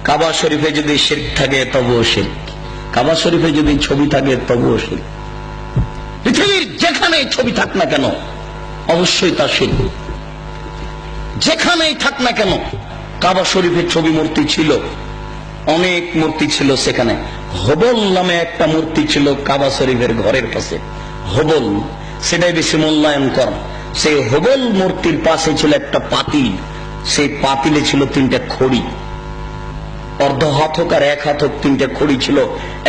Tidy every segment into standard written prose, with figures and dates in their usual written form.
কাবা শরীফে যদি শিরক থাকে তবুও শিরক, কাবা শরীফে যদি ছবি থাকে তবুও শিরক। পৃথিবীর যেখানেই ছবি থাক না কেন অবশ্যই তা শিরক। যেখানেই থাক না কেন, কাবা শরীফের ছবি মূর্তি ছিল, অনেক মূর্তি ছিল সেখানে। হবল নামে একটা মূর্তি ছিল কাবা শরীফের ঘরের কাছে, হবল, সেটাই বেশি মূল্যায়ন কর। সেই হবল মূর্তির পাশে ছিল একটা পাতিল, সেই পাতিলে ছিল 3টা খড়ি, অর্ধ হাত হোক আর 1 হাত হোক 3টা খড়ি ছিল।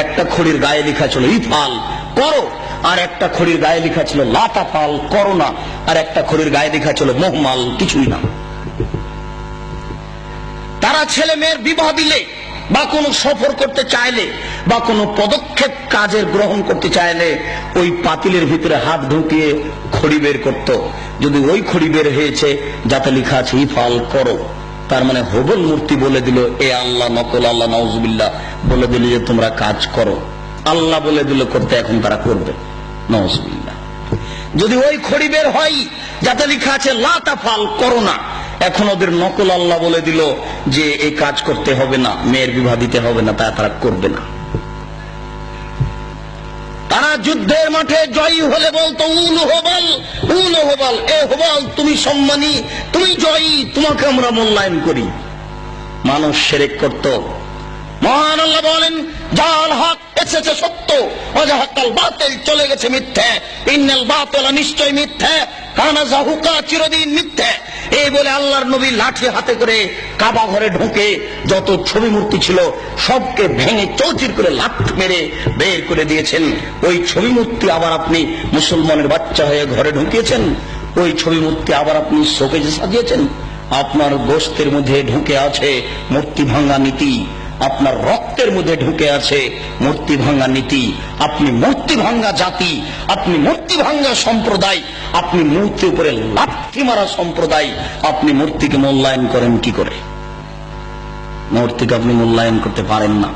একটা খড়ির গায়ে লেখা ছিল ইফাল, করো, আর একটা খড়ির গায়ে লেখা ছিল লা তাফাল, করো না, আর একটা খড়ির গায়ে লেখা ছিল মুহমাল, কিছুই না। তারা ছেলে মেয়ের বিবাহ দিলে বা কোনো সফর করতে চাইলে বা কোনো পদক্ষেপ কাজের গ্রহণ করতে চাইলে ওই পাতিলের ভিতরে হাত ঢুকিয়ে খড়ি বের করত। যদি ওই খড়ি বের হয়েছে যাতে লেখা আছে ইফাল, করো, তার মানে হবল মূর্তি বলে দিল এ আল্লাহ, নকল আল্লাহ, নাউজুবিল্লাহ বলে দিল যে তোমরা কাজ করো। আল্লাহ বলে দিল করতে, এখন তারা করবে, নাউজুবিল্লাহ। যদি ওই খড়ি বের হয় যাতে লেখা আছে লা তাফাল, করো না, এখন ওদের নকল আল্লাহ বলে দিল যে এই কাজ করতে হবে না, মেয়ের বিবাহ দিতে হবে না, তারা করবে না। তারা যুদ্ধের মাঠে জয়ী হলে বলতো উল হবল, উল হবল, এ হবল তুমি সম্মানী, তুমি জয়ী, তোমাকে আমরা মূল্যায়ন করি। মানুষ শিরক করত। মহান আল্লাহ বলেন জাল হক এসেছে সত্য, ওয়াজাহাকাল বাতিল চলে গেছে মিথ্যা, ইন্নাল বাতিলা নিশ্চয় মিথ্যা, কানা যাহুকা চিরদিন মিথ্যা। এই বলে আল্লাহর নবী লাঠি হাতে করে কাবা ঘরে ঢুকে যত ছবি মূর্তি ছিল সবকে ভেঙে চৌচির করে লাথি মেরে বের করে দিয়েছেন। ওই ছবি মূর্তি আবার আপনি মুসলমানের বাচ্চা হয়ে ঘরে ঢুকিয়েছেন, ওই ছবি মূর্তি আবার আপনি শোকেজে সাজিয়েছেন। আপনার গোশতের মধ্যে ঢুকে আছে মূর্তি ভাঙা নীতি, আপনার রক্তের মধ্যে ঢুকে আছে মূর্তি ভাঙা নীতি। আপনি মূর্তি ভাঙা জাতি, আপনি মূর্তি ভাঙা সম্প্রদায়, আপনি মূর্তির উপরে লাথি মারা সম্প্রদায়। আপনি মূর্তিকে মূল্যায়ন করেন কি করে? মূর্তিকে আপনি মূল্যায়ন করতে পারেন না।